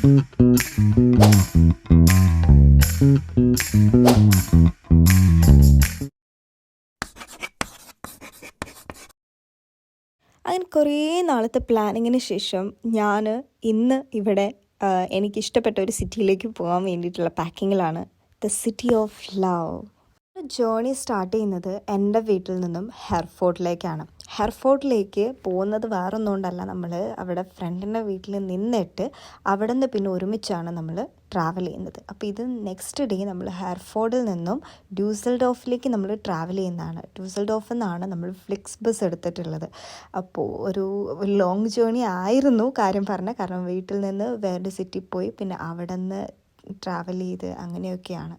അങ്ങനെ കുറേ നാളത്തെ പ്ലാനിങ്ങിന് ശേഷം ഞാൻ ഇന്ന് ഇവിടെ എനിക്കിഷ്ടപ്പെട്ട ഒരു സിറ്റിയിലേക്ക് പോകാൻ വേണ്ടിയിട്ടുള്ള പാക്കിങ്ങിലാണ്. The city of love. Journey start ചെയ്യുന്നത് എൻ്റെ വീട്ടിൽ നിന്നും ഹെർഫോർട്ടിലേക്കാണ്. ഹെർഫോർട്ടിലേക്ക് പോകുന്നത് വേറൊന്നും കൊണ്ടല്ല, നമ്മൾ അവിടെ ഫ്രണ്ടിൻ്റെ വീട്ടിൽ നിന്നിട്ട് അവിടെ നിന്ന് പിന്നെ ഒരുമിച്ചാണ് നമ്മൾ ട്രാവൽ ചെയ്യുന്നത്. അപ്പോൾ ഇത് നെക്സ്റ്റ് ഡേ നമ്മൾ ഹെർഫോർഡിൽ നിന്നും ഡ്യൂസൽഡോഫിലേക്ക് നമ്മൾ ട്രാവൽ ചെയ്യുന്നതാണ്. ഡ്യൂസൽഡോഫിൽ നിന്നാണ് നമ്മൾ ഫ്ലിക്സ് ബസ് എടുത്തിട്ടുള്ളത്. അപ്പോൾ ഒരു ലോങ് ജേർണി ആയിരുന്നു കാര്യം പറഞ്ഞാൽ, കാരണം വീട്ടിൽ നിന്ന് വേറൊരു സിറ്റി പോയി പിന്നെ അവിടെ നിന്ന് ട്രാവൽ ചെയ്ത് അങ്ങനെയൊക്കെയാണ്.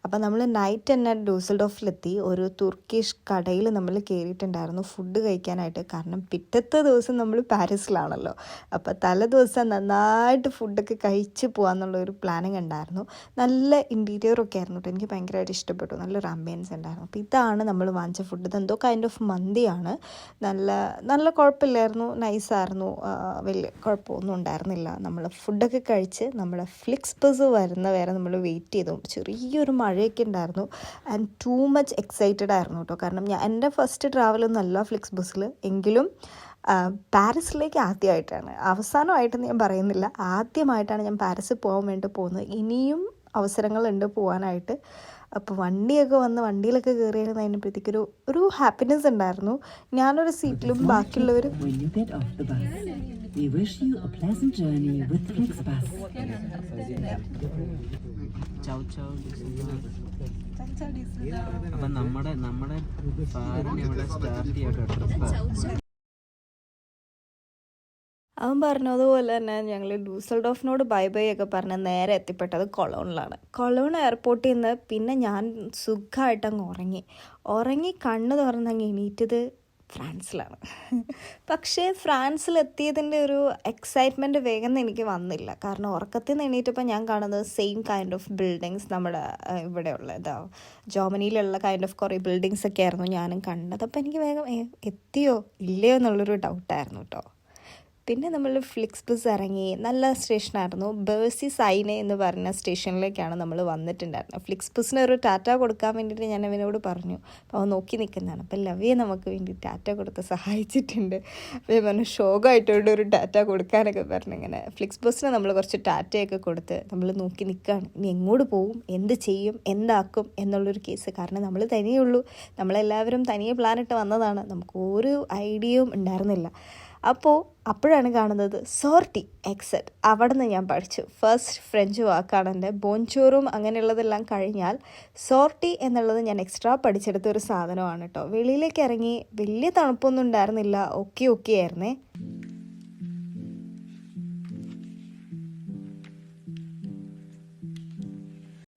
അപ്പോൾ നമ്മൾ നൈറ്റ് തന്നെ ഡ്യൂസൽഡോഫിലെത്തി. ഒരു തുർക്കിഷ് കടയിൽ നമ്മൾ കയറിയിട്ടുണ്ടായിരുന്നു ഫുഡ് കഴിക്കാനായിട്ട്. കാരണം പിറ്റത്തെ ദിവസം നമ്മൾ പാരീസിലാണല്ലോ, അപ്പോൾ തലേ ദിവസം നന്നായിട്ട് ഫുഡൊക്കെ കഴിച്ച് പോകാമെന്നുള്ളൊരു പ്ലാനിങ് ഉണ്ടായിരുന്നു. നല്ല ഇൻറ്റീരിയറൊക്കെ ആയിരുന്നു കേട്ടോ, എനിക്ക് ഭയങ്കരമായിട്ട് ഇഷ്ടപ്പെട്ടു. നല്ലൊരു ആംബിയൻസ് ഉണ്ടായിരുന്നു. അപ്പോൾ ഇതാണ് നമ്മൾ വാങ്ങിച്ച ഫുഡ്. ഇതെന്തോ കൈൻഡ് ഓഫ് മന്തിയാണ്. നല്ല കുഴപ്പമില്ലായിരുന്നു, നൈസായിരുന്നു, വലിയ കുഴപ്പമൊന്നും ഉണ്ടായിരുന്നില്ല. നമ്മൾ ഫുഡൊക്കെ കഴിച്ച് നമ്മുടെ ഫ്ലിക്സ് ബസ് വരെ നമ്മൾ വെയിറ്റ് ചെയ്തു. ചെറിയൊരു മഴയൊക്കെ ഉണ്ടായിരുന്നു ആൻഡ് ടൂ മച്ച് എക്സൈറ്റഡ് ആയിരുന്നു കേട്ടോ. കാരണം എൻ്റെ ഫസ്റ്റ് ട്രാവലൊന്നും അല്ല ഫ്ലിക്സ് ബസ്സിൽ, എങ്കിലും പാരീസിലേക്ക് ആദ്യമായിട്ടാണ്, അവസാനമായിട്ടെന്ന് ഞാൻ പറയുന്നില്ല, ആദ്യമായിട്ടാണ് ഞാൻ പാരീസിൽ പോകാൻ വേണ്ടി പോകുന്നത്. ഇനിയും അവസരങ്ങളുണ്ട് പോകാനായിട്ട്. അപ്പോൾ വണ്ടിയിലൊക്കെ കയറിയിരുന്ന് കഴിഞ്ഞപ്പോഴത്തേക്കൊരു ഹാപ്പിനെസ് ഉണ്ടായിരുന്നു. ഞാനൊരു സീറ്റിലും ബാക്കിയുള്ളവർ We wish you a pleasant journey with FlixBus. അപ്പൊ നമ്മുടെ സാറിന് ഇവിടെ സ്റ്റാർട്ട് ചെയ്യട്ടോ. അവൻ പറഞ്ഞതുപോലെ തന്നെ ഞങ്ങൾ ഡ്യൂസൽഡോഫിനോട് ബൈ ബൈ ഒക്കെ പറഞ്ഞ് നേരെ എത്തിപ്പെട്ടത് കൊളോണിലാണ്. കൊളോൺ എയർപോർട്ടിൽ നിന്ന് പിന്നെ ഞാൻ സുഖമായിട്ട് അങ്ങ് ഉറങ്ങി കണ്ണ് തുറന്നങ്ങ് എണീറ്റത് ഫ്രാൻസിലാണ്. പക്ഷേ ഫ്രാൻസിലെത്തിയതിൻ്റെ ഒരു എക്സൈറ്റ്മെൻറ്റ് വേഗം എനിക്ക് വന്നില്ല. കാരണം ഉറക്കത്തിൽ നിന്ന് എണീറ്റപ്പോൾ ഞാൻ കാണുന്നത് സെയിം കൈൻഡ് ഓഫ് ബിൽഡിങ്സ് നമ്മുടെ ഇവിടെയുള്ള ജർമ്മനിയിലുള്ള കൈൻഡ് ഓഫ് കുറേ ബിൽഡിങ്സ് ഒക്കെ ആയിരുന്നു ഞാനും കണ്ടത്. അപ്പോൾ എനിക്ക് വേഗം എത്തിയോ ഇല്ലയോ എന്നുള്ളൊരു ഡൗട്ടായിരുന്നു കേട്ടോ. പിന്നെ നമ്മൾ ഫ്ലിക്സ് ബസ് ഇറങ്ങി. നല്ല സ്റ്റേഷനായിരുന്നു. ബേഴ്സി സൈനെ എന്ന് പറഞ്ഞ സ്റ്റേഷനിലേക്കാണ് നമ്മൾ വന്നിട്ടുണ്ടായിരുന്നത്. ഫ്ലിക്സ് ബസ്സിന് ഒരു ടാറ്റ കൊടുക്കാൻ വേണ്ടിയിട്ട് ഞാൻ അവനോട് പറഞ്ഞു. അപ്പോൾ അവൻ നോക്കി നിൽക്കുന്നതാണ്. അപ്പോൾ ലവിയെ നമുക്ക് വേണ്ടി ടാറ്റ കൊടുത്ത് സഹായിച്ചിട്ടുണ്ട്. അപ്പോൾ ഞാൻ പറഞ്ഞു ഷോകായിട്ടോട് ഒരു ടാറ്റ കൊടുക്കാനൊക്കെ പറഞ്ഞു. ഇങ്ങനെ ഫ്ലിക്സ് ബസ്സിന് നമ്മൾ കുറച്ച് ടാറ്റയൊക്കെ കൊടുത്ത് നമ്മൾ നോക്കി നിൽക്കുകയാണ്. ഇനി എങ്ങോട്ട് പോവും, എന്ത് ചെയ്യും, എന്താക്കും എന്നുള്ളൊരു കേസ്. കാരണം നമ്മൾ തനിയുള്ളൂ, നമ്മളെല്ലാവരും തനിയെ പ്ലാനിട്ട് വന്നതാണ്, നമുക്ക് ഒരു ഐഡിയയും ഉണ്ടായിരുന്നില്ല. അപ്പോഴാണ് കാണുന്നത് സോർട്ടി എക്സെറ്റ്. അവിടെ നിന്ന് ഞാൻ പഠിച്ചു. ഫസ്റ്റ് ഫ്രഞ്ച് വാക്കാണ് എൻ്റെ. ബോൺചോറും അങ്ങനെയുള്ളതെല്ലാം കഴിഞ്ഞാൽ സോർട്ടി എന്നുള്ളത് ഞാൻ എക്സ്ട്രാ പഠിച്ചെടുത്ത ഒരു സാധനമാണ് കേട്ടോ. വെളിയിലേക്ക് ഇറങ്ങി, വലിയ തണുപ്പൊന്നും ഉണ്ടായിരുന്നില്ല, ഓക്കെ ആയിരുന്നേ.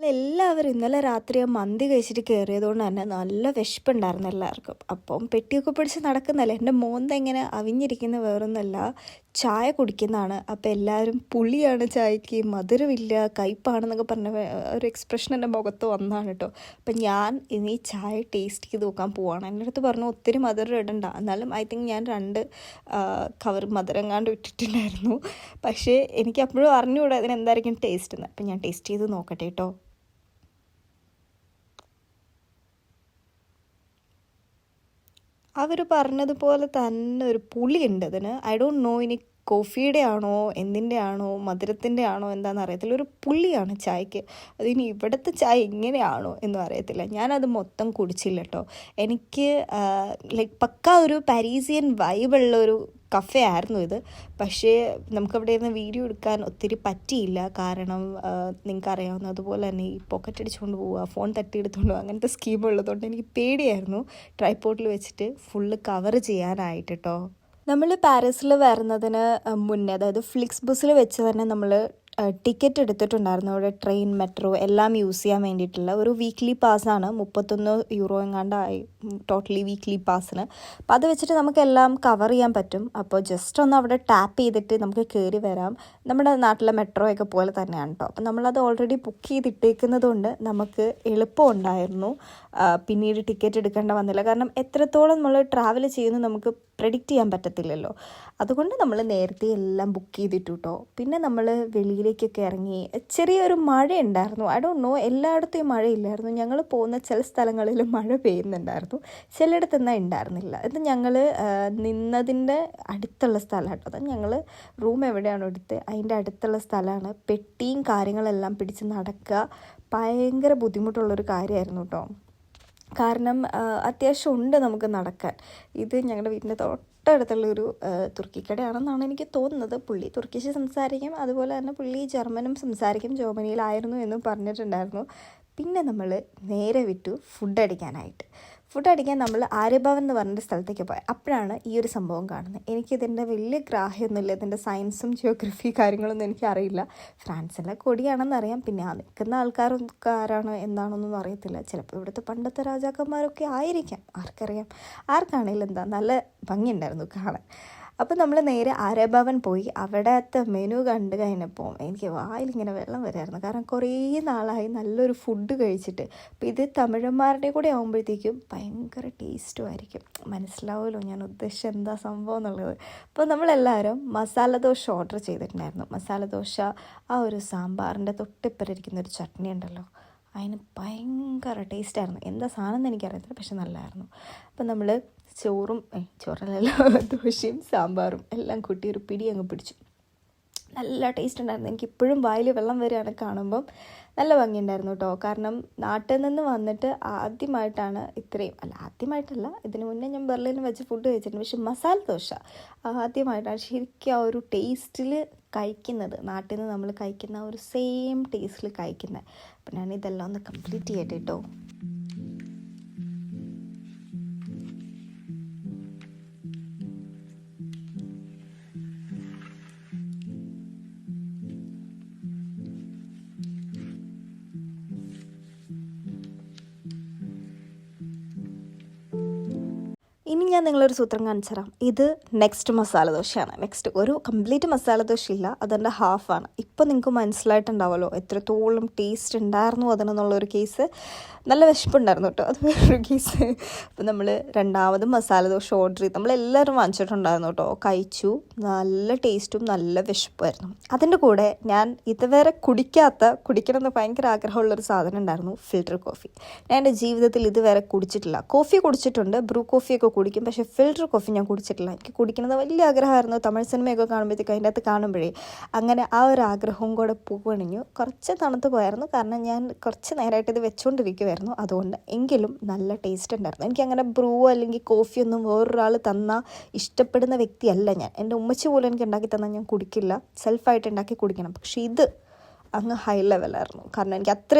എല്ലാവരും ഇന്നലെ രാത്രി മന്തി കഴിച്ചിട്ട് കയറിയതുകൊണ്ട് തന്നെ നല്ല വിശപ്പുണ്ടായിരുന്നു എല്ലാവർക്കും. അപ്പം പെട്ടിയൊക്കെ പിടിച്ച് നടക്കുന്നതല്ലേ. എൻ്റെ മോന്ത ഇങ്ങനെ അവിഞ്ഞിരിക്കുന്ന വേറൊന്നുമല്ല, ചായ കുടിക്കുന്നതാണ്. അപ്പോൾ എല്ലാവരും പുളിയാണ് ചായക്ക്, മധുരമില്ല, കയ്പ്പാണെന്നൊക്കെ പറഞ്ഞ ഒരു എക്സ്പ്രഷൻ എൻ്റെ മുഖത്ത് വന്നതാണ് കേട്ടോ. അപ്പം ഞാൻ ഇനി ചായ ടേസ്റ്റ് ചെയ്ത് നോക്കാൻ പോവാണ്. എൻ്റെ അടുത്ത് പറഞ്ഞു ഒത്തിരി മധുരം ഇടണ്ട, എന്നാലും ഐ തിങ്ക് ഞാൻ 2 കവർ മധുരം കണ്ട് ഇട്ടിട്ടുണ്ടായിരുന്നു. പക്ഷേ എനിക്ക് അപ്പോഴും അറിഞ്ഞുകൂടാ അതിനെന്തായിരിക്കും ടേസ്റ്റ് എന്ന്. അപ്പം ഞാൻ ടേസ്റ്റ് ചെയ്ത് നോക്കട്ടെ കേട്ടോ. അവർ പറഞ്ഞതുപോലെ തന്നെ ഒരു പുളിയുണ്ട് അതിന്. ഐ ഡോണ്ട് നോ ഇനി കോഫിയുടെ ആണോ എന്തിൻ്റെ ആണോ മധുരത്തിൻ്റെ ആണോ എന്താണെന്ന് അറിയത്തില്ല. ഒരു പുളിയാണ് ചായക്ക്. അതിനി ഇവിടുത്തെ ചായ എങ്ങനെയാണോ എന്നും അറിയത്തില്ല. ഞാനത് മൊത്തം കുടിച്ചില്ല കേട്ടോ. എനിക്ക് ലൈക്ക് പക്ക ഒരു പാരീസിയൻ വൈബുള്ള ഒരു കഫേ ആയിരുന്നു ഇത്. പക്ഷേ നമുക്കവിടെ ഇരുന്ന് വീഡിയോ എടുക്കാൻ ഒത്തിരി പറ്റിയില്ല. കാരണം നിങ്ങൾക്കറിയാവുന്നതുപോലെ തന്നെ ഈ പോക്കറ്റ് അടിച്ചുകൊണ്ട് പോവുക, ഫോൺ തട്ടിയെടുത്തുകൊണ്ട് പോവുക, അങ്ങനത്തെ സ്കീം ഉള്ളതുകൊണ്ട് എനിക്ക് പേടിയായിരുന്നു ട്രൈപോഡിൽ വെച്ചിട്ട് ഫുള്ള് കവർ ചെയ്യാനായിട്ട് കേട്ടോ. നമ്മൾ പാരീസിൽ വരുന്നതിന് മുന്നേ, അതായത് ഫ്ലിക്സ് ബസ്സിൽ വെച്ച് തന്നെ നമ്മൾ ടിക്കറ്റ് എടുത്തിട്ടുണ്ടായിരുന്നു. അവിടെ ട്രെയിൻ, മെട്രോ എല്ലാം യൂസ് ചെയ്യാൻ വേണ്ടിയിട്ടുള്ള ഒരു വീക്ക്ലി പാസ്സാണ്. 31 യൂറോ എങ്ങാണ്ടായി ടോട്ടലി വീക്ക്ലി പാസ്സിന്. അപ്പോൾ അത് വെച്ചിട്ട് നമുക്കെല്ലാം കവർ ചെയ്യാൻ പറ്റും. അപ്പോൾ ജസ്റ്റ് ഒന്ന് അവിടെ ടാപ്പ് ചെയ്തിട്ട് നമുക്ക് കയറി വരാം. നമ്മുടെ നാട്ടിലെ മെട്രോ ഒക്കെ പോലെ തന്നെയാണ് കേട്ടോ. അപ്പോൾ നമ്മളത് ഓൾറെഡി ബുക്ക് ചെയ്തിട്ടേക്കുന്നത് കൊണ്ട് നമുക്ക് എളുപ്പമുണ്ടായിരുന്നു. പിന്നീട് ടിക്കറ്റ് എടുക്കേണ്ട വന്നില്ല. കാരണം എത്രത്തോളം നമ്മൾ ട്രാവൽ ചെയ്യുന്നു നമുക്ക് പ്രെഡിക്റ്റ് ചെയ്യാൻ പറ്റത്തില്ലല്ലോ. അതുകൊണ്ട് നമ്മൾ നേരത്തെ എല്ലാം ബുക്ക് ചെയ്തിട്ടു കേട്ടോ. പിന്നെ നമ്മൾ വെളിയിൽ വഴിയിലേക്കൊക്കെ ഇറങ്ങി. ചെറിയൊരു മഴ ഉണ്ടായിരുന്നു. ഐ ഡോണ്ട് നോ, എല്ലായിടത്തും ഈ മഴയില്ലായിരുന്നു. ഞങ്ങൾ പോകുന്ന ചില സ്ഥലങ്ങളിൽ മഴ പെയ്യുന്നുണ്ടായിരുന്നു, ചിലയിടത്ത് എന്നാൽ ഉണ്ടായിരുന്നില്ല. ഇത് ഞങ്ങൾ നിന്നതിൻ്റെ അടുത്തുള്ള സ്ഥലം കേട്ടോ. അത് ഞങ്ങൾ റൂം എവിടെയാണോ എടുത്ത് അതിൻ്റെ അടുത്തുള്ള സ്ഥലമാണ്. പെട്ടിയും കാര്യങ്ങളെല്ലാം പിടിച്ച് നടക്കുക ഭയങ്കര ബുദ്ധിമുട്ടുള്ളൊരു കാര്യമായിരുന്നു കേട്ടോ. കാരണം അത്യാവശ്യം ഉണ്ട് നമുക്ക് നടക്കാൻ. ഇത് ഞങ്ങളുടെ വീടിൻ്റെ തൊട്ടടുത്തുള്ളൊരു തുർക്കിക്കടയാണെന്നാണ് എനിക്ക് തോന്നുന്നത്. പുള്ളി തുർക്കിഷ് സംസാരിക്കും, അതുപോലെ തന്നെ പുള്ളി ജർമ്മനും സംസാരിക്കും. ജർമ്മനിയിലായിരുന്നു എന്നും പറഞ്ഞിട്ടുണ്ടായിരുന്നു. പിന്നെ നമ്മൾ നേരെ വിട്ടു ഫുഡ് അടിക്കാനായിട്ട്. ഫുഡ് അടിക്കാൻ നമ്മൾ ആര്യഭവൻ എന്ന് പറഞ്ഞൊരു സ്ഥലത്തേക്ക് പോയത്. അപ്പോഴാണ് ഈ ഒരു സംഭവം കാണുന്നത്. എനിക്കിതിൻ്റെ വലിയ ഗ്രാഹ്യമൊന്നുമില്ല, ഇതിൻ്റെ സയൻസും ജിയോഗ്രഫി കാര്യങ്ങളൊന്നും എനിക്കറിയില്ല. ഫ്രാൻസിലെ കൊടിയാണെന്നറിയാം, പിന്നെ ആ നിൽക്കുന്ന ആൾക്കാരാണ് എന്താണെന്നൊന്നും അറിയത്തില്ല. ചിലപ്പോൾ ഇവിടുത്തെ പണ്ടത്തെ രാജാക്കന്മാരൊക്കെ ആയിരിക്കാം, ആർക്കറിയാം. ആർക്കാണെങ്കിലും എന്താ നല്ല ഭംഗിയുണ്ടായിരുന്നു കാണാൻ. അപ്പോൾ നമ്മൾ നേരെ ആര്യഭവൻ പോയി. അവിടത്തെ മെനു കണ്ട് കഴിഞ്ഞപ്പോൾ എനിക്ക് വായിലിങ്ങനെ വെള്ളം വരുമായിരുന്നു. കാരണം കുറേ നാളായി നല്ലൊരു ഫുഡ് കഴിച്ചിട്ട്. അപ്പോൾ ഇത് തമിഴന്മാരുടെ കൂടെ ആകുമ്പോഴത്തേക്കും ഭയങ്കര ടേസ്റ്റും ആയിരിക്കും. മനസ്സിലാവുമല്ലോ ഞാൻ ഉദ്ദേശിച്ച എന്താ സംഭവം എന്നുള്ളത്. അപ്പോൾ നമ്മളെല്ലാവരും മസാല ദോശ ഓർഡർ ചെയ്തിട്ടുണ്ടായിരുന്നു. മസാല ദോശ, ആ ഒരു സാമ്പാറിൻ്റെ തൊട്ടിപ്പറിരിക്കുന്ന ഒരു ചട്നി ഉണ്ടല്ലോ, അതിന് ഭയങ്കര ടേസ്റ്റായിരുന്നു. എന്താ സാധനം എന്ന് എനിക്കറിയത്തില്ല, പക്ഷെ നല്ലതായിരുന്നു. അപ്പം നമ്മൾ ചോറല്ലല്ലോ ദോശയും സാമ്പാറും എല്ലാം കൂട്ടി ഒരു പിടി അങ്ങ് പിടിച്ചു. നല്ല ടേസ്റ്റ് ഉണ്ടായിരുന്നു. എനിക്കിപ്പോഴും വായിൽ വെള്ളം വരികയാണ് കാണുമ്പം. നല്ല ഭംഗിയുണ്ടായിരുന്നു കേട്ടോ. കാരണം നാട്ടിൽ നിന്ന് വന്നിട്ട് ആദ്യമായിട്ടാണ് ആദ്യമായിട്ടല്ല, ഇതിന് മുന്നേ ഞാൻ ബെർലിനിൽ വെച്ച് ഫുഡ് കഴിച്ചിട്ടുണ്ട്. പക്ഷെ മസാല ദോശ ആദ്യമായിട്ടാണ് ശരിക്കും ആ ഒരു ടേസ്റ്റിൽ കഴിക്കുന്നത്. നാട്ടിൽ നിന്ന് നമ്മൾ കഴിക്കുന്ന ആ ഒരു സെയിം ടേസ്റ്റിൽ കഴിക്കുന്നത്. അപ്പം ഞാൻ ഇതെല്ലാം ഒന്ന് കംപ്ലീറ്റ് ചെയ്യട്ടെ കേട്ടോ. ഇനി ഞാൻ നിങ്ങളൊരു സൂത്രം കാണിച്ചു തരാം. ഇത് നെക്സ്റ്റ് മസാല ദോശയാണ്. നെക്സ്റ്റ് ഒരു കംപ്ലീറ്റ് മസാല ദോശ ഇല്ല, അതിൻ്റെ ഹാഫാണ്. ഇപ്പോൾ നിങ്ങൾക്ക് മനസ്സിലായിട്ടുണ്ടാവുമല്ലോ എത്രത്തോളം ടേസ്റ്റ് ഉണ്ടായിരുന്നു അതിനെന്നുള്ളൊരു കേസ്. നല്ല വിശപ്പുണ്ടായിരുന്നു കേട്ടോ, അത് വേറൊരു കേസ്. അപ്പോൾ നമ്മൾ രണ്ടാമതും മസാല ദോശ ഓർഡർ ചെയ്ത് നമ്മളെല്ലാവരും വാങ്ങിച്ചിട്ടുണ്ടായിരുന്നു കേട്ടോ. കഴിച്ചു, നല്ല ടേസ്റ്റും നല്ല വിശപ്പുമായിരുന്നു. അതിൻ്റെ കൂടെ ഞാൻ ഇതുവരെ കുടിക്കണമെന്ന് ഭയങ്കര ആഗ്രഹമുള്ളൊരു സാധനം ഉണ്ടായിരുന്നു, ഫിൽറ്റർ കോഫി. ഞാൻ എൻ്റെ ജീവിതത്തിൽ ഇതുവരെ കുടിച്ചിട്ടില്ല. കോഫി കുടിച്ചിട്ടുണ്ട്, ബ്രൂ കോഫിയൊക്കെ കുടിക്കും, പക്ഷേ ഫിൽറ്റർ കോഫി ഞാൻ കുടിച്ചിട്ടില്ല. എനിക്ക് കുടിക്കുന്നത് വലിയ ആഗ്രഹമായിരുന്നു. തമിഴ് സിനിമയൊക്കെ കാണുമ്പോഴത്തേക്ക് അതിൻ്റെ അകത്ത് കാണുമ്പോഴേ അങ്ങനെ ആ ഒരു ആഗ്രഹവും കൂടെ പൂവണിഞ്ഞു. കുറച്ച് തണുത്ത് പോയായിരുന്നു, കാരണം ഞാൻ കുറച്ച് നേരമായിട്ട് ഇത് വെച്ചുകൊണ്ടിരിക്കുമായിരുന്നു. അതുകൊണ്ട് എങ്കിലും നല്ല ടേസ്റ്റ് ഉണ്ടായിരുന്നു. എനിക്കങ്ങനെ ബ്രൂ അല്ലെങ്കിൽ കോഫിയൊന്നും വേറൊരാൾ തന്നാൽ ഇഷ്ടപ്പെടുന്ന വ്യക്തിയല്ല ഞാൻ. എൻ്റെ ഉമ്മച്ചി പോലും എനിക്ക് ഉണ്ടാക്കി തന്നാൽ ഞാൻ കുടിക്കില്ല, സെൽഫായിട്ട് ഉണ്ടാക്കി കുടിക്കണം. പക്ഷേ ഇത് അങ്ങ് ഹൈ ലെവലായിരുന്നു. കാരണം എനിക്ക് അത്ര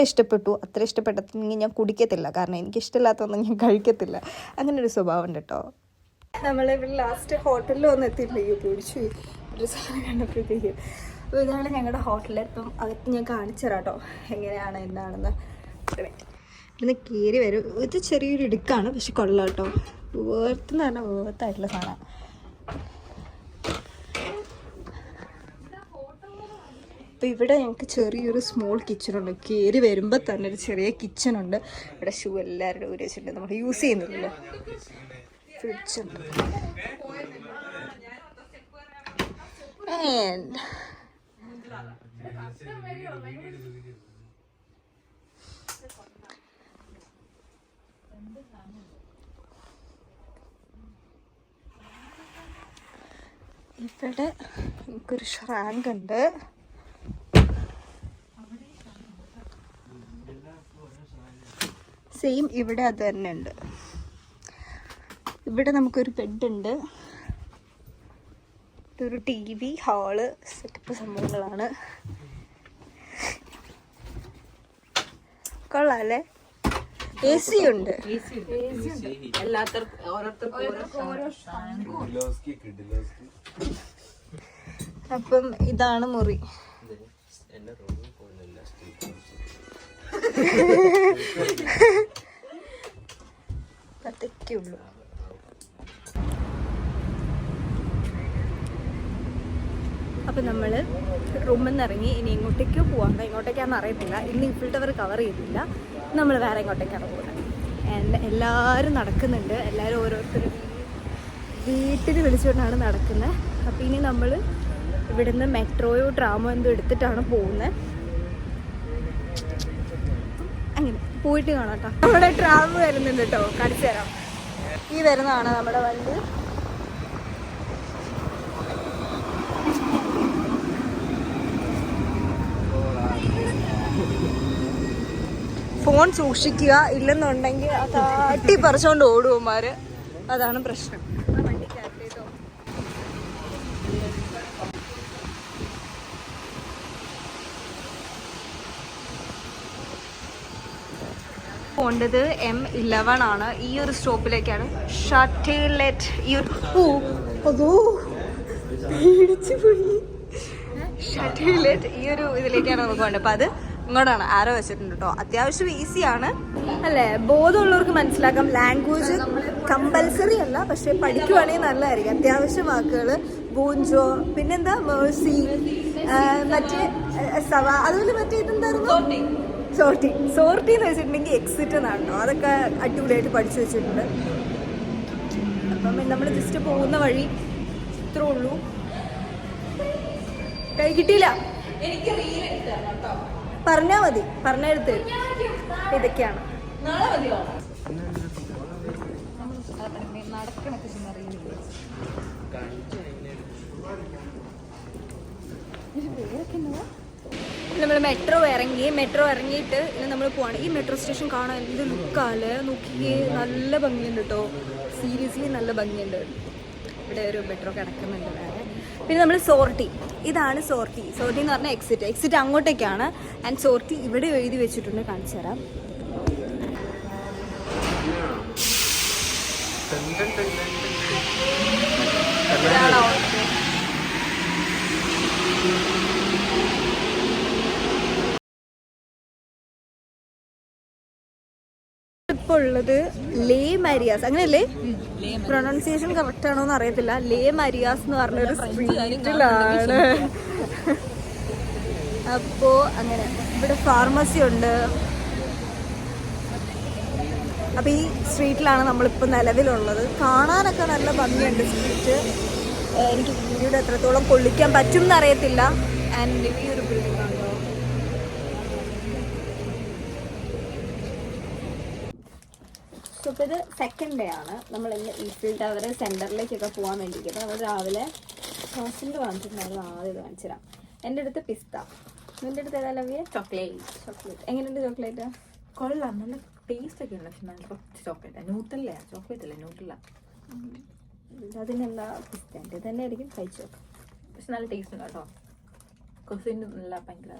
ഇഷ്ടപ്പെട്ടെങ്കിൽ ഞാൻ കുടിക്കത്തില്ല. കാരണം എനിക്കിഷ്ടമില്ലാത്തതൊന്നും ഞാൻ കഴിക്കത്തില്ല. അങ്ങനെ ഒരു സ്വഭാവം ഉണ്ട് കേട്ടോ. നമ്മളിവിടെ ലാസ്റ്റ് ഹോട്ടലിൽ വന്ന് എത്തിയിട്ടില്ല, പിടിച്ചു ഒരു സാധനം കണ്ടപ്പോഴത്തേക്കും. അപ്പോൾ ഇതാണ് ഞങ്ങളുടെ ഹോട്ടലിൽ. ഇപ്പം അകത്ത് ഞാൻ കാണിച്ചു തരാം കേട്ടോ എങ്ങനെയാണ് എന്താണെന്ന്. ഇവിടുന്ന് കയറി വരും. ഇത് ചെറിയൊരു ഇടുക്കാണ്, പക്ഷെ കൊള്ളാം കേട്ടോ. വേർത്തെന്ന് പറഞ്ഞാൽ വേർത്തായിട്ടുള്ള സാധനം. അപ്പോൾ ഇവിടെ ഞങ്ങൾക്ക് ചെറിയൊരു സ്മോൾ കിച്ചണുണ്ട്. കയറി വരുമ്പോൾ തന്നെ ഒരു ചെറിയ കിച്ചണുണ്ട്. ഇവിടെ ഷൂ എല്ലാവരുടെ ഊരി വെച്ചിട്ടുണ്ട്, നമ്മൾ യൂസ് ചെയ്യുന്നില്ലല്ലോ. ഫ്രിഡ്ജുണ്ട്. ഇവിടെ നമുക്കൊരു ഷ്രാങ്ക് ഉണ്ട്. സെയിം ഇവിടെ അത് തന്നെ ഉണ്ട്. ഇവിടെ നമുക്കൊരു ബെഡുണ്ട്, ഇതൊരു TV, ഹാള്, സെറ്റപ്പ് സംഭവങ്ങളാണ്. കൊള്ളാല്ലേ? AC ഉണ്ട്. അപ്പം ഇതാണ് മുറി. അതൊക്കെയുള്ളൂ. അപ്പം നമ്മൾ റൂമിൽ നിന്ന് ഇറങ്ങി ഇനി എങ്ങോട്ടേക്കോ പോകാം. എങ്ങോട്ടേക്കാണെന്ന് അറിയത്തില്ല. ഇന്ന് ഈഫിൾ ടവർ കവർ ചെയ്തില്ല. നമ്മൾ വേറെ എങ്ങോട്ടേക്കാണ് പോകുന്നത്. എല്ലാവരും നടക്കുന്നുണ്ട്. എല്ലാവരും ഓരോരുത്തരും വീട്ടിൽ വിളിച്ചുകൊണ്ടാണ് നടക്കുന്നത്. അപ്പോൾ ഇനി നമ്മൾ ഇവിടുന്ന് മെട്രോയോ ട്രാമോ എന്തോ എടുത്തിട്ടാണ് പോകുന്നത്. അങ്ങനെ പോയിട്ട് കാണാം കേട്ടോ. നമ്മുടെ ട്രാം വരുന്നുണ്ട് കേട്ടോ, കാണിച്ചു തരാം. ഈ വരുന്നതാണ് നമ്മുടെ വണ്ടി. ഫോൺ സൂക്ഷിക്കുക, ഇല്ലെന്നുണ്ടെങ്കിൽ തട്ടി പറിച്ചോണ്ട് ഓടുവന്മാര്, അതാണ് പ്രശ്നം. പോണ്ടത് M11 ആണ്. ഈ ഒരു സ്റ്റോപ്പിലേക്കാണ്. ഷട്ടിലെറ്റ്. ഈ ഒരു അതോ പേടിച്ചു പോയി. ഷട്ടിലെറ്റ് ഈ ഒരു ഇതിലേക്കാണ് നമുക്ക് വേണ്ടത്. അപ്പം അത് ഇങ്ങോട്ടാണ് ആരോ വെച്ചിട്ടുണ്ട് കേട്ടോ. അത്യാവശ്യം ഈസിയാണ് അല്ലേ, ബോധമുള്ളവർക്ക് മനസ്സിലാക്കാം. ലാംഗ്വേജ് കമ്പൽസറി അല്ല, പക്ഷെ പഠിക്കുവാണെങ്കിൽ നല്ലതായിരിക്കും. അത്യാവശ്യം വാക്കുകൾ ബോഞ്ചോ, പിന്നെന്താ മേഴ്സി, മറ്റേ സവ, അതുപോലെ മറ്റേ ഇതെന്തായിരുന്നു സോർട്ടി എന്ന് വെച്ചിട്ടുണ്ടെങ്കിൽ എക്സിറ്റ് എന്നാണ് കേട്ടോ. അതൊക്കെ അടിപൊളിയായിട്ട് പഠിച്ചു വെച്ചിട്ടുണ്ട്. അപ്പം നമ്മൾ ജസ്റ്റ് പോകുന്ന വഴി ഇത്രേ ഉള്ളൂ. കൈ കിട്ടിയില്ല, പറഞ്ഞാൽ മതി, പറഞ്ഞെടുത്ത് ഇതൊക്കെയാണ്. നമ്മൾ മെട്രോ ഇറങ്ങിയിട്ട് ഇനി നമ്മൾ പോവാണ്. ഈ മെട്രോ സ്റ്റേഷൻ കാണാൻ എന്ത് ലുക്കാല് നോക്കിയേ, നല്ല ഭംഗിയുണ്ട് കേട്ടോ. സീരിയസ്ലി നല്ല ഭംഗിയുണ്ട്. ഇവിടെ ഒരു മെട്രോ കിടക്കുന്നുണ്ട് വേറെ. പിന്നെ നമ്മൾ സോർട്ടി, ഇതാണ് സോർട്ടി. സോർട്ടി എന്ന് പറഞ്ഞാൽ എക്സിറ്റ് അങ്ങോട്ടേക്കാണ്. ആൻഡ് സോർട്ടി ഇവിടെ എഴുതി വെച്ചിട്ടുണ്ട്, കാണിച്ചു തരാം. ഇപ്പോൾ ഉള്ളത് ലേ മരിയാസ്, അങ്ങനെയല്ലേ പ്രൊണൗൺസിയേഷൻ കറക്റ്റ് ആണോ എന്ന് അറിയത്തില്ല. ലേ മരിയാസ് എന്ന് പറഞ്ഞൊരു സ്ട്രീറ്റിലാണ്. അപ്പോ അങ്ങനെ ഇവിടെ ഫാർമസി ഉണ്ട്. അപ്പൊ ഈ സ്ട്രീറ്റിലാണ് നമ്മളിപ്പോൾ നിലവിലുള്ളത്. കാണാനൊക്കെ നല്ല ഭംഗിയുണ്ട് സ്ട്രീറ്റ്. എനിക്ക് വീഡിയോയുടെ എത്രത്തോളം കൊള്ളിക്കാൻ പറ്റും എന്നറിയത്തില്ല. ആൻഡ് ഈ ഒരു ബിൽഡിംഗ് ആണോ. സോ ഇപ്പോൾ ഇത് സെക്കൻഡ് ഡേ ആണ്. നമ്മൾ ഇന്ന് ഈഫിൽ ടവർ സെൻറ്ററിലേക്കൊക്കെ പോകാൻ വേണ്ടിയിട്ട് നമ്മൾ രാവിലെ ഹോസ്റ്റലിൽ വാങ്ങിച്ചിട്ടുണ്ടായിരുന്നു. ആദ്യം ഇത് കാണിച്ചു തരാം. എൻ്റെ അടുത്ത് പിസ്ത, നിൻ്റെ അടുത്ത് ഏതാ ലവ്യ? ചോക്ലേറ്റ്. എങ്ങനെയുണ്ട് ചോക്ലേറ്റ്? കൊള്ളാം, നല്ല ടേസ്റ്റ് ഒക്കെ ഉണ്ട്. പക്ഷെ നല്ല കുറച്ച് ചോക്ലേറ്റ് ചോക്ലേറ്റ് അല്ലേ ന്യൂട്ടല്ല. അതിനെന്താ പിസ്തേൻ്റെ തന്നെ ആയിരിക്കും, കഴിച്ചു നോക്കാം. പക്ഷെ നല്ല ടേസ്റ്റ് ഉണ്ട് കേട്ടോ. കൊസിൻ്റെ നല്ല ഭയങ്കര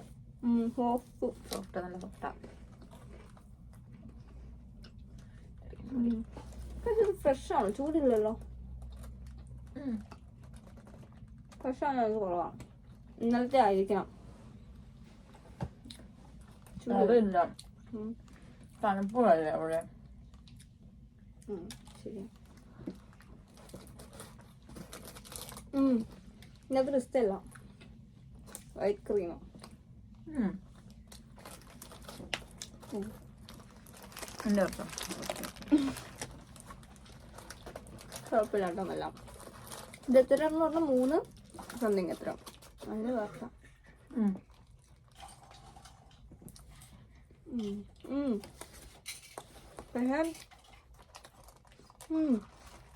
സോഫ്റ്റ്, നല്ല സോഫ്റ്റാണ്. ഫ്രഷാണ്, ചൂടില്ലല്ലോ. ഫ്രഷാണ്, അത് കുറവാണ്. ഇന്നലത്തെ ആയിരിക്കണം. അതില്ല, തണുപ്പല്ലേ അവിടെ. ശരി. ഇന്നത്തെ റിസ്റ്റല്ല, വൈറ്റ് ക്രീമോ. ഉണ്ട് കേട്ടോ, കുഴപ്പമില്ല കേട്ടോ. എല്ലാം ഇത് എത്ര എന്ന് പറഞ്ഞാൽ 3 സംതിങ് എത്ര അതിന് വേർക്കാം.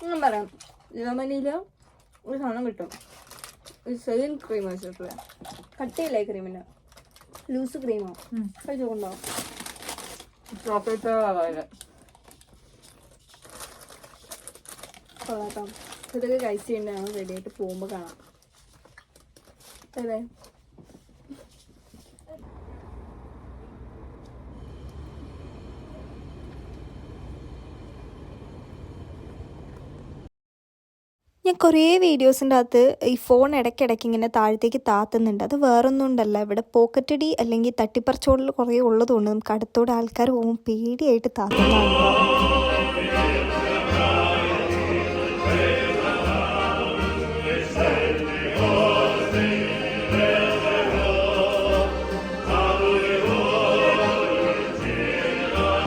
ഞാൻ പറയാം, ജർമ്മനിയില് ഒരു സാധനം കിട്ടും, ഒരു സെയിം ക്രീം വെച്ചിട്ടുള്ള കട്ടിയില്ലേ ക്രീമിന്, ലൂസ് ക്രീമോ കഴിച്ചുകൊണ്ടോ ചോക്ലേറ്റ് കൊള്ളാട്ടോ. ഇതൊക്കെ കഴിച്ചിട്ടുണ്ടാണ് റെഡി ആയിട്ട് പോകുമ്പോൾ കാണാം. അതെ, ഞാൻ കുറേ വീഡിയോസിൻ്റെ അകത്ത് ഈ ഫോൺ ഇടയ്ക്കിടയ്ക്ക് ഇങ്ങനെ താഴത്തേക്ക് താത്തുന്നുണ്ട്. അത് വേറൊന്നും ഉണ്ടല്ല, ഇവിടെ പോക്കറ്റടി അല്ലെങ്കിൽ തട്ടിപ്പറിച്ചോടൽ കുറേ ഉള്ളതുകൊണ്ട് നമുക്ക് അടുത്തോടെ ആൾക്കാർ പോകുമ്പോൾ പേടിയായിട്ട് താത്തുന്നതാണ്.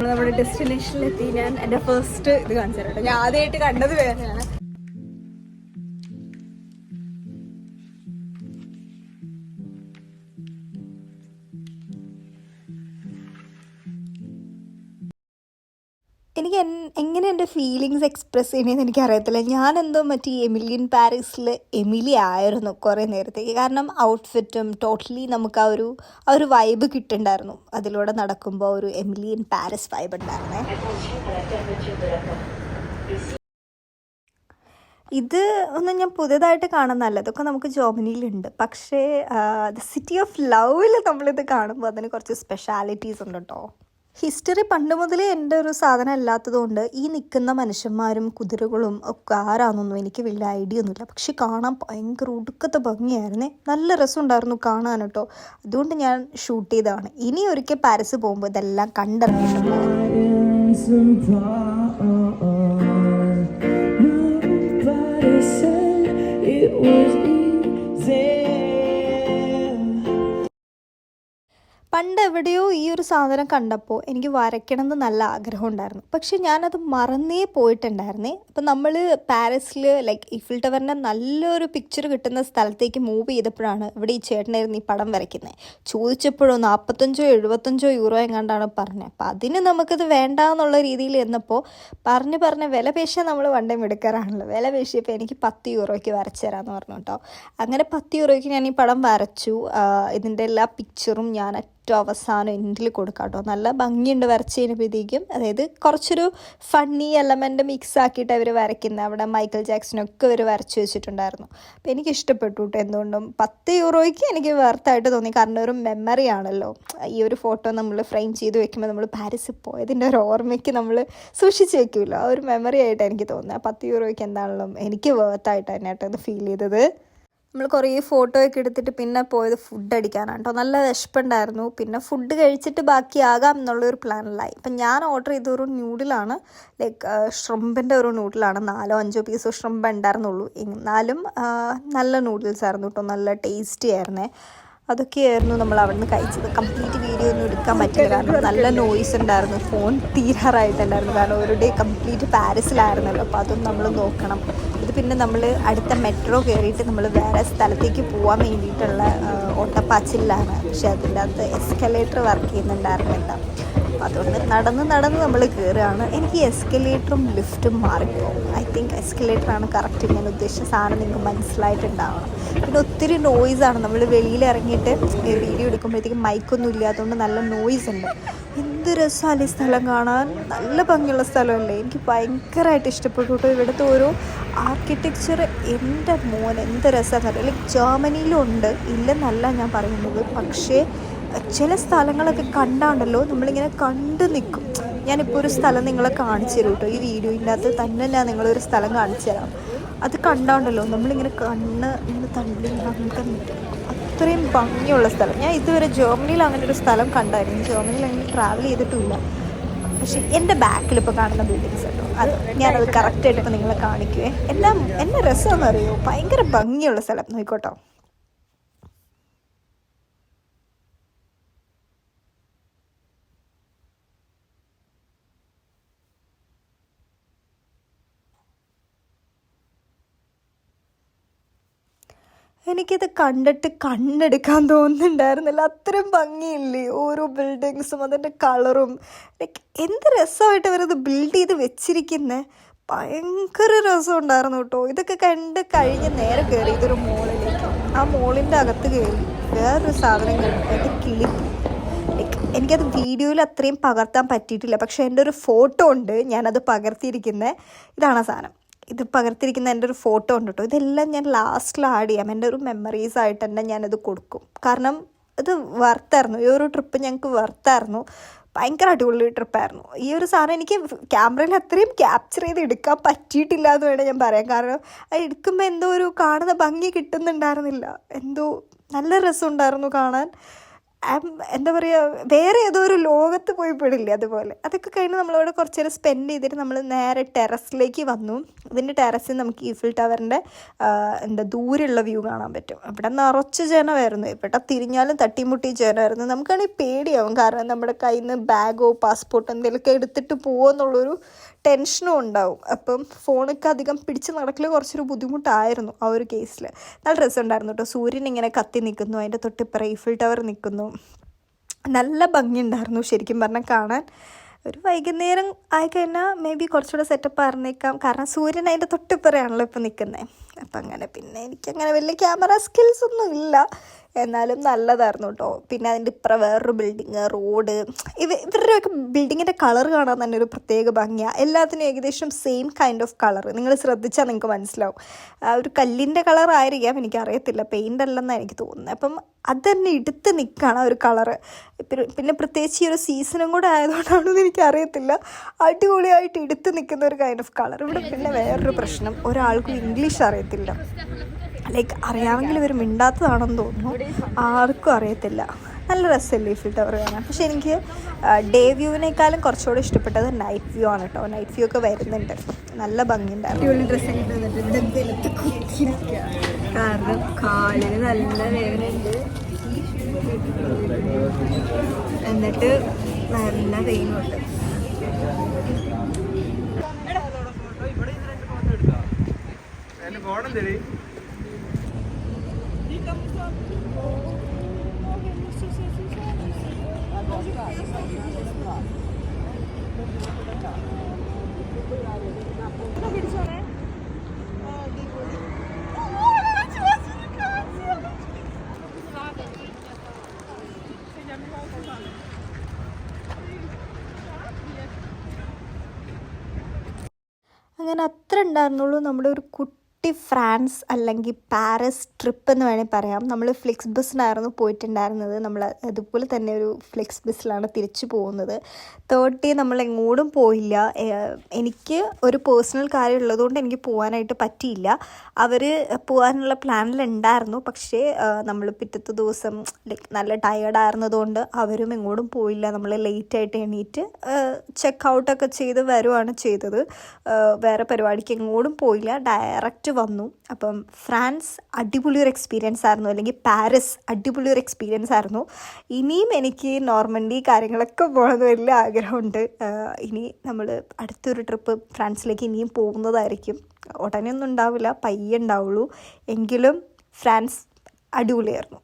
നമ്മുടെ ഡെസ്റ്റിനേഷനിലെത്തി. ഞാൻ എൻ്റെ ഫസ്റ്റ് ഇത് കാണിച്ചു തരാം. ഞാൻ ആദ്യമായിട്ട് കണ്ടത് വേറെയാണ്. എനിക്ക് എങ്ങനെ എൻ്റെ ഫീലിങ്സ് എക്സ്പ്രസ് ചെയ്യണമെന്ന് എനിക്കറിയത്തില്ല. ഞാനെന്തോ മറ്റേ എമിലിയൻ പാരീസിൽ എമിലി ആയിരുന്നു കുറേ നേരത്തേക്ക്. കാരണം ഔട്ട്ഫിറ്റും ടോട്ടലി നമുക്ക് ആ ഒരു വൈബ് കിട്ടുന്നുണ്ടായിരുന്നു. അതിലൂടെ നടക്കുമ്പോൾ ഒരു എമിലിയൻ പാരീസ് വൈബ് ഉണ്ടായിരുന്നേ. ഇത് ഒന്നും ഞാൻ പുതിയതായിട്ട് കാണുന്നതല്ല, ഇതൊക്കെ നമുക്ക് ജർമ്മനിയിലുണ്ട്. പക്ഷേ ദ സിറ്റി ഓഫ് ലവിൽ നമ്മളിത് കാണുമ്പോൾ അതിന് കുറച്ച് സ്പെഷ്യാലിറ്റീസ് ഉണ്ട് കേട്ടോ. ഹിസ്റ്ററി പണ്ട് മുതലേ എൻ്റെ ഒരു സാധനം അല്ലാത്തതുകൊണ്ട് ഈ നിൽക്കുന്ന മനുഷ്യന്മാരും കുതിരകളും ഒക്കെ ആരാന്നൊന്നും എനിക്ക് വലിയ ഐഡിയ ഒന്നുമില്ല. പക്ഷെ കാണാൻ ഭയങ്കര ഒടുക്കത്തെ ഭംഗിയായിരുന്നേ, നല്ല രസമുണ്ടായിരുന്നു കാണാൻ കേട്ടോ. അതുകൊണ്ട് ഞാൻ ഷൂട്ട് ചെയ്തതാണ്. ഇനി ഒരിക്കൽ പാരീസ് പോകുമ്പോൾ ഇതെല്ലാം കണ്ടിറങ്ങിയിട്ടുണ്ട്. പണ്ട് എവിടെയോ ഈ ഒരു സാധനം കണ്ടപ്പോൾ എനിക്ക് വരയ്ക്കണം എന്ന് നല്ല ആഗ്രഹം ഉണ്ടായിരുന്നു. പക്ഷെ ഞാനത് മറന്നേ പോയിട്ടുണ്ടായിരുന്നേ. അപ്പം നമ്മൾ പാരീസിൽ ലൈക്ക് ഈഫിൽ ടവറിൻ്റെ നല്ലൊരു പിക്ചർ കിട്ടുന്ന സ്ഥലത്തേക്ക് മൂവ് ചെയ്തപ്പോഴാണ് ഇവിടെ ഈ ചേട്ടനായിരുന്നു ഈ പടം വരയ്ക്കുന്നത്. ചോദിച്ചപ്പോഴോ 45-75 യൂറോ എങ്ങാണ്ടാണ് പറഞ്ഞത്. അപ്പം അതിന് നമുക്കത് വേണ്ട എന്നുള്ള രീതിയിൽ എന്നപ്പോൾ പറഞ്ഞ് വില പേശിയാൽ നമ്മൾ വണ്ടേ എടുക്കാറാണല്ലോ. വില പേശിയപ്പോൾ എനിക്ക് 10 യൂറോയ്ക്ക് വരച്ചു തരാമെന്ന് പറഞ്ഞു കേട്ടോ. അങ്ങനെ 10 യൂറോയ്ക്ക് ഞാൻ ഈ പടം വരച്ചു. ഇതിൻ്റെ എല്ലാ പിക്ചറും ഞാൻ ഏറ്റവും അവസാനം എൻഡിൽ കൊടുക്കാം കേട്ടോ. നല്ല ഭംഗിയുണ്ട് വരച്ച് കഴിഞ്ഞപ്പോഴത്തേക്കും. അതായത് കുറച്ചൊരു ഫണ്ണി എലമെൻ്റ് മിക്സ് ആക്കിയിട്ട് അവർ വരയ്ക്കുന്നത്. അവിടെ മൈക്കിൾ ജാക്സനൊക്കെ അവർ വരച്ച് വെച്ചിട്ടുണ്ടായിരുന്നു. അപ്പോൾ എനിക്ക് ഇഷ്ടപ്പെട്ടു കേട്ടോ. എന്തുകൊണ്ടും 10 യൂറോയ്ക്ക് എനിക്ക് വർത്തായിട്ട് തോന്നി. കാരണം ഒരു മെമ്മറി ആണല്ലോ. ഈ ഒരു ഫോട്ടോ നമ്മൾ ഫ്രെയിം ചെയ്ത് വെക്കുമ്പോൾ നമ്മൾ പാരീസിൽ പോയതിൻ്റെ ഒരു ഓർമ്മയ്ക്ക് നമ്മൾ സൂക്ഷിച്ച് വെക്കുമല്ലോ. ആ ഒരു മെമ്മറി ആയിട്ട് എനിക്ക് തോന്നുന്നത്. 10 യൂറോയ്ക്ക് എന്താണല്ലോ എനിക്ക് വർത്തായിട്ട് തന്നെയായിട്ട് അത് ഫീൽ ചെയ്തത്. നമ്മൾ കുറേ ഫോട്ടോയൊക്കെ എടുത്തിട്ട് പിന്നെ പോയത് ഫുഡ് അടിക്കാനാണ് കേട്ടോ. നല്ല വിശപ്പുണ്ടായിരുന്നു. പിന്നെ ഫുഡ് കഴിച്ചിട്ട് ബാക്കിയാകാം എന്നുള്ളൊരു പ്ലാനിലായി. അപ്പം ഞാൻ ഓർഡർ ചെയ്ത ഒരു ന്യൂഡിലാണ്, ലൈക്ക് ഷ്രിമ്പിൻ്റെ ഒരു നൂഡിലാണ്. 4-5 പീസ് ഷ്രിമ്പ് ഉണ്ടായിരുന്നുള്ളൂ. എന്നാലും നല്ല നൂഡിൽസ് ആയിരുന്നു കേട്ടോ. നല്ല ടേസ്റ്റി ആയിരുന്നേ. അതൊക്കെയായിരുന്നു നമ്മൾ അവിടെ നിന്ന് കഴിച്ചത്. കംപ്ലീറ്റ് വീഡിയോ ഒന്നും എടുക്കാൻ പറ്റില്ല, കാരണം നല്ല നോയ്സ് ഉണ്ടായിരുന്നു. ഫോൺ തീരാറായിട്ടുണ്ടായിരുന്നു. കാരണം ഒരു ഡേ കംപ്ലീറ്റ് പാരീസിലായിരുന്നല്ലോ. അപ്പോൾ അതൊന്നും നമ്മൾ നോക്കണം. ഇത് പിന്നെ നമ്മൾ അടുത്ത മെട്രോ കയറിയിട്ട് നമ്മൾ വേറെ സ്ഥലത്തേക്ക് പോകാൻ വേണ്ടിയിട്ടുള്ള ഓട്ടപ്പാച്ചിലാണ്. പക്ഷെ അതിൻ്റെ അകത്ത് എസ്കലേറ്റർ വർക്ക് ചെയ്യുന്നുണ്ടായിരുന്നില്ല. അപ്പോൾ അതുകൊണ്ട് നടന്ന് നമ്മൾ കയറുകയാണ്. എനിക്ക് എസ്കലേറ്ററും ലിഫ്റ്റും മാറിപ്പോകും. ഐ തിങ്ക് എസ്കലേറ്ററാണ് കറക്റ്റ് ഞാൻ ഉദ്ദേശിച്ച സാധനം. നിങ്ങൾക്ക് മനസ്സിലായിട്ടുണ്ടാവണം. പിന്നെ ഒത്തിരി നോയ്സാണ്. നമ്മൾ വെളിയിൽ ഇറങ്ങിയിട്ട് വീഡിയോ എടുക്കുമ്പോഴത്തേക്കും മൈക്കൊന്നും ഇല്ലാത്തതുകൊണ്ട് നല്ല നോയ്സ് ഉണ്ട്. എന്ത് രസമല്ലേ സ്ഥലം കാണാൻ. നല്ല ഭംഗിയുള്ള സ്ഥലമല്ലേ. എനിക്ക് ഭയങ്കരമായിട്ട് ഇഷ്ടപ്പെട്ടു കേട്ടോ. ഇവിടുത്തെ ഓരോ ആർക്കിടെക്ചർ എൻ്റെ മോൻ എന്ത് രസമാണെന്നറിയാം. ലൈക്ക് ജർമ്മനിയിലും ഉണ്ട്, ഇല്ലെന്നല്ല ഞാൻ പറയുന്നത്. പക്ഷേ ചില സ്ഥലങ്ങളൊക്കെ കണ്ടാണ്ടല്ലോ നമ്മളിങ്ങനെ കണ്ടു നിൽക്കും. ഞാനിപ്പോൾ ഒരു സ്ഥലം നിങ്ങളെ കാണിച്ചു തരും കേട്ടോ. ഈ വീഡിയോയിൻ്റെ അകത്ത് തന്നെ ഞാൻ നിങ്ങളൊരു സ്ഥലം കാണിച്ചു തരാം. അത് കണ്ടാണ്ടല്ലോ നമ്മളിങ്ങനെ ഇങ്ങനെ തള്ളി അങ്ങോട്ട് നിൽക്കും. അത്രയും ഭംഗിയുള്ള സ്ഥലം. ഞാൻ ഇതുവരെ ജർമ്മനിയിൽ അങ്ങനെ ഒരു സ്ഥലം കണ്ടായിരുന്നു. ജർമ്മനിയിൽ അങ്ങനെ ട്രാവൽ ചെയ്തിട്ടുമില്ല. പക്ഷേ എൻ്റെ ബാക്കിൽ ഇപ്പോൾ കാണുന്ന ബിൽഡിങ്സ് കേട്ടോ, അത് ഞാനത് കറക്റ്റായിട്ട് ഇപ്പോൾ നിങ്ങളെ കാണിക്കുവേ. എന്നെ രസമെന്ന് അറിയുമോ, ഭയങ്കര ഭംഗിയുള്ള സ്ഥലം. നോക്കിക്കോട്ടോ. എനിക്കിത് കണ്ടിട്ട് കണ്ണെടുക്കാൻ തോന്നുന്നുണ്ടായിരുന്നില്ല. അത്രയും ഭംഗിയില്ലേ ഓരോ ബിൽഡിങ്സും, അതിൻ്റെ കളറും. ലൈക്ക് എന്ത് രസമായിട്ട് അവരത് ബിൽഡ് ചെയ്ത് വെച്ചിരിക്കുന്നത്. ഭയങ്കര രസമുണ്ടായിരുന്നു കേട്ടോ. ഇതൊക്കെ കണ്ട് കഴിഞ്ഞ് നേരെ കയറി ഇതൊരു മോളിലേക്ക്. ആ മോളിൻ്റെ അകത്ത് കയറി വേറൊരു സാധനം കണ്ടു. എൻ്റെ കിളിപ്പൂ. ലൈക്ക് എനിക്കത് വീഡിയോയിൽ അത്രയും പകർത്താൻ പറ്റിയിട്ടില്ല. പക്ഷേ എൻ്റെ ഒരു ഫോട്ടോ ഉണ്ട്, ഞാനത് പകർത്തിയിരിക്കുന്നത്. ഇതാണ് ആ സാധനം. ഇത് പകർത്തിരിക്കുന്ന എൻ്റെ ഒരു ഫോട്ടോ ഉണ്ട് കേട്ടോ. ഇതെല്ലാം ഞാൻ ലാസ്റ്റിൽ ആഡ് ചെയ്യാം. എൻ്റെ ഒരു മെമ്മറീസ് ആയിട്ട് തന്നെ ഞാനത് കൊടുക്കും. കാരണം ഇത് വർത്തായിരുന്നു. ഈ ഒരു ട്രിപ്പ് ഞങ്ങൾക്ക് വർത്തായിരുന്നു. ഭയങ്കര അടിപൊളി ട്രിപ്പായിരുന്നു. ഈ ഒരു സാധനം എനിക്ക് ക്യാമറയിൽ അത്രയും ക്യാപ്ചർ ചെയ്ത് എടുക്കാൻ പറ്റിയിട്ടില്ല എന്ന് വേണം ഞാൻ പറയാം. കാരണം അത് എടുക്കുമ്പോൾ എന്തോ ഒരു കാണുന്ന ഭംഗി കിട്ടുന്നുണ്ടായിരുന്നില്ല. എന്തോ നല്ല രസമുണ്ടായിരുന്നു കാണാൻ. എന്താ പറയുക, വേറെ ഏതോ ഒരു ലോകത്ത് പോയി പെടില്ലേ അതുപോലെ. അതൊക്കെ കഴിഞ്ഞ് നമ്മളവിടെ കുറച്ച് നേരം സ്പെൻഡ് ചെയ്തിട്ട് നമ്മൾ നേരെ ടെറസിലേക്ക് വന്നു. ഇതിൻ്റെ ടെറസിൽ നമുക്ക് ഈഫിൽ ടവറിൻ്റെ ദൂരെയുള്ള വ്യൂ കാണാൻ പറ്റും. അവിടെ നിറച്ച് ജനമായിരുന്നു. ഇവിടെ തിരിഞ്ഞാലും തട്ടിമുട്ടി ജനമായിരുന്നു. നമുക്കാണെങ്കിൽ പേടിയാവും. കാരണം നമ്മുടെ കയ്യിൽ നിന്ന് ബാഗോ പാസ്പോർട്ടോ എന്തെങ്കിലുമൊക്കെ എടുത്തിട്ട് പോകുമെന്നുള്ളൊരു ടെൻഷനും ഉണ്ടാവും. അപ്പം ഫോണൊക്കെ അധികം പിടിച്ച് നടക്കൽ കുറച്ചൊരു ബുദ്ധിമുട്ടായിരുന്നു ആ ഒരു കേസിൽ. നല്ല രസമുണ്ടായിരുന്നു കേട്ടോ. സൂര്യൻ ഇങ്ങനെ കത്തി നിൽക്കുന്നു, അതിൻ്റെ തൊട്ടിപ്പുറം ഈഫിൽ ടവർ നിൽക്കുന്നു. നല്ല ഭംഗിയുണ്ടായിരുന്നു ശരിക്കും പറഞ്ഞാൽ കാണാൻ. ഒരു വൈകുന്നേരം ആയിക്കഴിഞ്ഞാൽ മേ ബി കുറച്ചുകൂടെ സെറ്റപ്പ് ആയിരുന്നേക്കാം, കാരണം സൂര്യൻ അതിൻ്റെ തൊട്ടിപ്പുറയാണല്ലോ ഇപ്പം നിൽക്കുന്നത്. അപ്പം അങ്ങനെ പിന്നെ എനിക്കങ്ങനെ വലിയ ക്യാമറ സ്കിൽസ് ഒന്നും ഇല്ല, എന്നാലും നല്ലതായിരുന്നു കേട്ടോ. പിന്നെ അതിൻ്റെ ഇപ്പുറം വേറൊരു ബിൽഡിങ്, റോഡ്, ഇവരുടെയൊക്കെ ബിൽഡിങ്ങിൻ്റെ കളർ കാണാൻ തന്നെ ഒരു പ്രത്യേക ഭംഗിയാണ്. എല്ലാത്തിനും ഏകദേശം സെയിം കൈൻഡ് ഓഫ് കളർ, നിങ്ങൾ ശ്രദ്ധിച്ചാൽ നിങ്ങൾക്ക് മനസ്സിലാവും. ഒരു കല്ലിൻ്റെ കളർ ആയിരിക്കാം, എനിക്കറിയത്തില്ല, പെയിൻ്റ് അല്ലെന്നാണ് എനിക്ക് തോന്നുന്നത്. അപ്പം അത് തന്നെ എടുത്ത് നിൽക്കുകയാണ് ആ ഒരു കളറ്. പിന്നെ പ്രത്യേകിച്ച് ഈ ഒരു സീസണും കൂടെ ആയതുകൊണ്ടാണെന്ന് എനിക്കറിയത്തില്ല, അടിപൊളിയായിട്ട് എടുത്ത് നിൽക്കുന്ന ഒരു കൈൻഡ് ഓഫ് കളർ. ഇവിടെ പിന്നെ വേറൊരു പ്രശ്നം, ഒരാൾക്കും ഇംഗ്ലീഷ് അറിയത്തില്ല. ലൈക്ക് അറിയാമെങ്കിൽ ഇവർ മിണ്ടാത്തതാണെന്ന് തോന്നുന്നു, ആർക്കും അറിയത്തില്ല. നല്ല രസമല്ലേ ഈ ടവർ കാണാൻ. പക്ഷെ എനിക്ക് ഡേ വ്യൂവിനേക്കാളും കുറച്ചുകൂടി ഇഷ്ടപ്പെട്ടത് നൈറ്റ് വ്യൂ ആണ് കേട്ടോ. നൈറ്റ് വ്യൂ ഒക്കെ വരുന്നുണ്ട്, നല്ല ഭംഗിയുണ്ടായിരുന്നു. അടിപൊളി ഡ്രസ്സൊക്കെ ഇട്ട് ഇവിടെ വെളുത്ത് കുത്തിയിരിക്കുക, കാരണം കാലിന് നല്ല വേദനയുണ്ട്, എന്നിട്ട് നല്ല വെയിലുണ്ട്. അങ്ങനെ അത്ര ഉണ്ടായിരുന്നുള്ളൂ നമ്മുടെ ഒരു കുട്ടി ഫ്രാൻസ് അല്ലെങ്കിൽ പാരീസ് ട്രിപ്പ് എന്ന് വേണമെങ്കിൽ പറയാം. നമ്മൾ ഫ്ലിക്സ് ബസ്സിനായിരുന്നു പോയിട്ടുണ്ടായിരുന്നത്. നമ്മൾ അതുപോലെ തന്നെ ഒരു ഫ്ലിക്സ് ബസ്സിലാണ് തിരിച്ചു പോകുന്നത്. 30 നമ്മൾ എങ്ങോട്ടും പോയില്ല. എനിക്ക് ഒരു പേഴ്സണൽ കാര്യം ഉള്ളതുകൊണ്ട് എനിക്ക് പോകാനായിട്ട് പറ്റിയില്ല. അവർ പോകാനുള്ള പ്ലാനിലുണ്ടായിരുന്നു, പക്ഷേ നമ്മൾ പിറ്റത്തെ ദിവസം ലൈക്ക് നല്ല ടയേർഡായിരുന്നതുകൊണ്ട് അവരും എങ്ങോട്ടും പോയില്ല. നമ്മൾ ലേറ്റായിട്ട് എണീറ്റ് ചെക്ക് ഔട്ടൊക്കെ ചെയ്ത് വരുവാണ് ചെയ്തത്. വേറെ പരിപാടിക്ക് എങ്ങോട്ടും പോയില്ല, ഡയറക്റ്റ് വന്നു. അപ്പം ഫ്രാൻസ് അടിപൊളി ഒരു എക്സ്പീരിയൻസ് ആയിരുന്നു, അല്ലെങ്കിൽ പാരീസ് അടിപൊളി ഒരു എക്സ്പീരിയൻസ് ആയിരുന്നു. ഇനിയും എനിക്ക് നോർമണ്ടി കാര്യങ്ങളൊക്കെ പോകണമെന്ന് വലിയ ആഗ്രഹമുണ്ട്. ഇനി നമ്മൾ അടുത്തൊരു ട്രിപ്പ് ഫ്രാൻസിലേക്ക് ഇനിയും പോകുന്നതായിരിക്കും. ഉടനെയൊന്നും ഉണ്ടാവില്ല, പയ്യെ ഉണ്ടാവുള്ളൂ. എങ്കിലും ഫ്രാൻസ് അടിപൊളിയായിരുന്നു.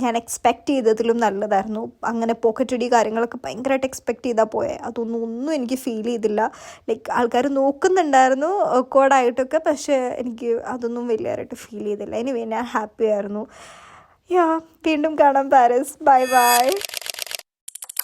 ഞാൻ എക്സ്പെക്റ്റ് ചെയ്തതിലും നല്ലതായിരുന്നു. അങ്ങനെ പോക്കറ്റടി കാര്യങ്ങളൊക്കെ ഭയങ്കരമായിട്ട് എക്സ്പെക്റ്റ് ചെയ്താൽ പോയെ, ഒന്നും എനിക്ക് ഫീൽ ചെയ്തില്ല. ലൈക്ക് ആൾക്കാർ നോക്കുന്നുണ്ടായിരുന്നു ഓക്വേർഡായിട്ടൊക്കെ, പക്ഷേ എനിക്ക് അതൊന്നും വലിയതായിട്ട് ഫീൽ ചെയ്തില്ല. എനിവേ ഞാൻ ഹാപ്പി ആയിരുന്നു. വീണ്ടും കാണാം പാരീസ്. Bye bye.